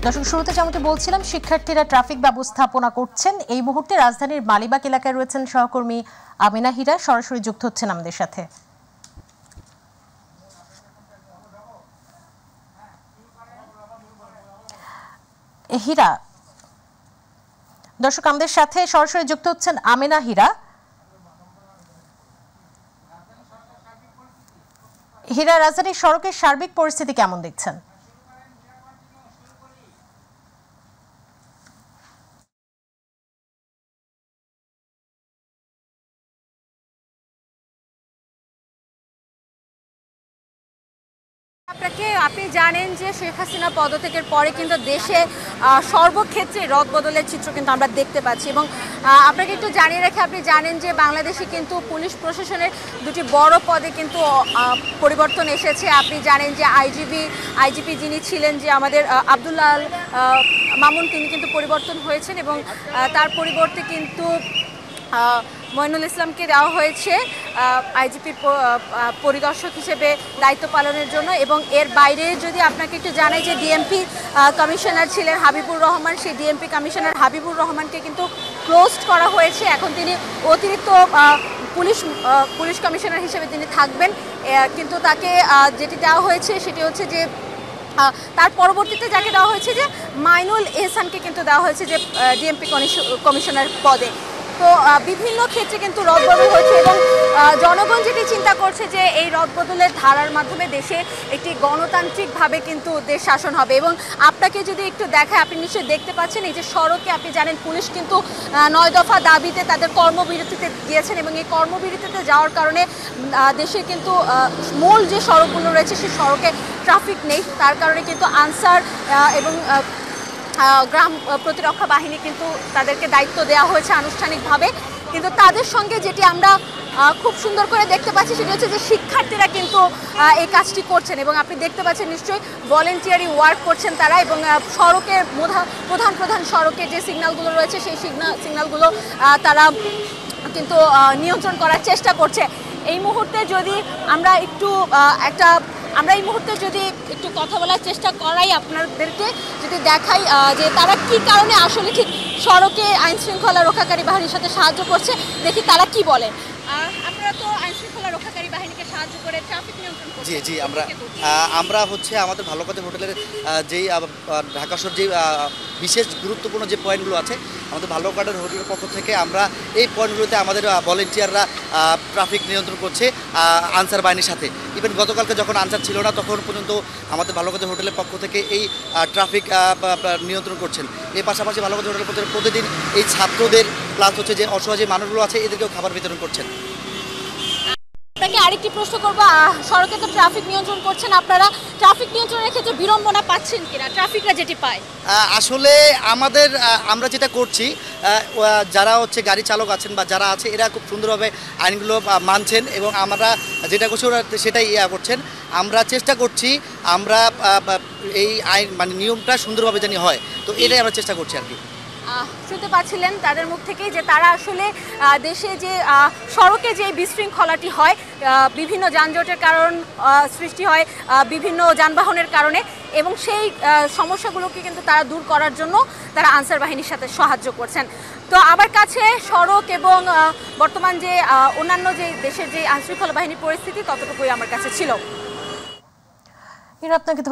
দর্শক, শুরুতে যেমনটি বলছিলাম, শিক্ষার্থীরা ট্রাফিক ব্যবস্থাপনা করছেন। এই মুহূর্তে রাজধানীর মালিবাগ এলাকায় রয়েছেন সহকর্মী আমিনা হীরা, সরাসরি যুক্ত হচ্ছেন আমাদের সাথে। হীরা, দর্শক আমাদের সাথে সরাসরি যুক্ত হচ্ছেন আমিনা হীরা। হীরা, রাজধানীর সড়কের সার্বিক পরিস্থিতি কেমন দেখছেন? আপনি জানেন যে শেখ হাসিনা পদত্যাগের পরে কিন্তু দেশে সর্বক্ষেত্রে রদবদলের চিত্র কিন্তু আমরা দেখতে পাচ্ছি। এবং আপনাকে একটু জানিয়ে রাখি, আপনি জানেন যে বাংলাদেশে কিন্তু পুলিশ প্রশাসনের দুটি বড় পদে কিন্তু পরিবর্তন এসেছে। আপনি জানেন যে আইজিপি যিনি ছিলেন, যে আমাদের আব্দুল্লাহ মামুন, তিনি কিন্তু পরিবর্তন হয়েছেন এবং তার পরিবর্তে কিন্তু মইনুল ইসলামকে দেওয়া হয়েছে আইজিপি পরিদর্শক হিসেবে দায়িত্ব পালনের জন্য। এবং এর বাইরে যদি আপনাকে একটু জানাই যে ডিএমপি কমিশনার ছিলেন হাবিবুর রহমান, সেই ডিএমপি কমিশনার হাবিবুর রহমানকে কিন্তু ক্লোজড করা হয়েছে। এখন তিনি অতিরিক্ত পুলিশ কমিশনার হিসেবে তিনি থাকবেন, কিন্তু তাকে যেটি দেওয়া হয়েছে সেটি হচ্ছে যে তার পরবর্তীতে যাকে দেওয়া হয়েছে যে মাইনুল এহসানকে কিন্তু দেওয়া হয়েছে যে ডিএমপি কমিশনার পদে। তো বিভিন্ন ক্ষেত্রে কিন্তু রদবদল হয়েছে এবং জনগণ যেটি চিন্তা করছে যে এই রদবদলের ধারার মাধ্যমে দেশে একটি গণতান্ত্রিকভাবে কিন্তু দেশ শাসন হবে। এবং আপনাকে যদি একটু দেখায়, আপনি নিশ্চয়ই দেখতে পাচ্ছেন এই যে সড়কে, আপনি জানেন পুলিশ কিন্তু 9 দফা দাবিতে তাদের কর্মবিরতিতে গিয়েছেন এবং এই কর্মবিরতিতে যাওয়ার কারণে দেশে কিন্তু মূল যে সড়কগুলো রয়েছে সেই সড়কে ট্রাফিক নেই। তার কারণে কিন্তু আনসার এবং গ্রাম প্রতিরক্ষা বাহিনী কিন্তু তাদেরকে দায়িত্ব দেওয়া হয়েছে আনুষ্ঠানিকভাবে। কিন্তু তাদের সঙ্গে যেটি আমরা খুব সুন্দর করে দেখতে পাচ্ছি সেটি হচ্ছে যে শিক্ষার্থীরা কিন্তু এই কাজটি করছেন এবং আপনি দেখতে পাচ্ছেন নিশ্চয়ই ভলেন্টিয়ারি ওয়ার্ক করছেন তারা। এবং সড়কের প্রধান সড়কে যে সিগন্যালগুলো রয়েছে সেই সিগন্যালগুলো তারা কিন্তু নিয়ন্ত্রণ করার চেষ্টা করছে। এই মুহূর্তে যদি আমরা একটু কথা বলার চেষ্টা করাই, আপনাদেরকে যদি দেখাই যে তারা কি কারণে আসলে ঠিক সড়কে আইন শৃঙ্খলা রক্ষাকারী বাহিনীর সাথে সাহায্য করছে, দেখি তারা কি বলে। আপনারা তো আইন শৃঙ্খলা রক্ষাকারী বাহিনীকে সাহায্য করে ট্রাফিক নিয়ন্ত্রণ করছেন। জি, আমরা হচ্ছে আমাদের ভালোকাদের হোটেলের যেই ঢাকা শহর যে বিশেষ গুরুত্বপূর্ণ যে পয়েন্টগুলো আছে, আমাদের ভালোকাদের হোটেলের পক্ষ থেকে আমরা এই পয়েন্টগুলোতে আমাদের ভলেন্টিয়াররা ট্রাফিক নিয়ন্ত্রণ করছে আনসার বাহিনীর সাথে। ইভেন গতকালকে যখন আনসার ছিল না তখন পর্যন্ত আমাদের ভালোকাদের হোটেলের পক্ষ থেকে এই ট্রাফিক নিয়ন্ত্রণ করছেন। এর পাশাপাশি ভালোকাদের হোটেলের প্রতিদিন এই ছাত্রদের প্লাস হচ্ছে যে অসহায় যে মানুষগুলো আছে এদেরকেও খাবার বিতরণ করছেন। আপনাকে আরেকটি প্রশ্ন করবো, সড়কে তো ট্রাফিক নিয়ন্ত্রণ করছেন, আপনারা ট্রাফিক নিয়ন্ত্রণের ক্ষেত্রে বিড়ম্বনা পাচ্ছেন কিনা, ট্রাফিকরা যেটি পায়? আসলে আমরা যেটা করছি, যারা হচ্ছে গাড়ি চালক আছেন বা যারা আছে এরা খুব সুন্দরভাবে আইনগুলো মানছেন এবং আমরা যেটা করছি ওরা সেটাই করছেন। আমরা চেষ্টা করছি আমরা এই আইন নিয়মটা সুন্দরভাবে জানি হয়, তো এটাই আমরা চেষ্টা করছি আর কি। শুনতে পাচ্ছিলেন তাদের মুখ থেকেই যে তারা আসলে দেশে যে সড়কে যে বিশৃঙ্খলাটি হয়, বিভিন্ন যানজটের কারণ সৃষ্টি হয় বিভিন্ন যানবাহনের কারণে, এবং সেই সমস্যাগুলোকে কিন্তু তারা দূর করার জন্য তারা আনসার বাহিনীর সাথে সাহায্য করছেন। তো আমার কাছে সড়ক এবং বর্তমান যে অন্যান্য যে দেশের যে আইনশৃঙ্খলা বাহিনীর পরিস্থিতি ততটুকুই আমার কাছে ছিল। আপনাকে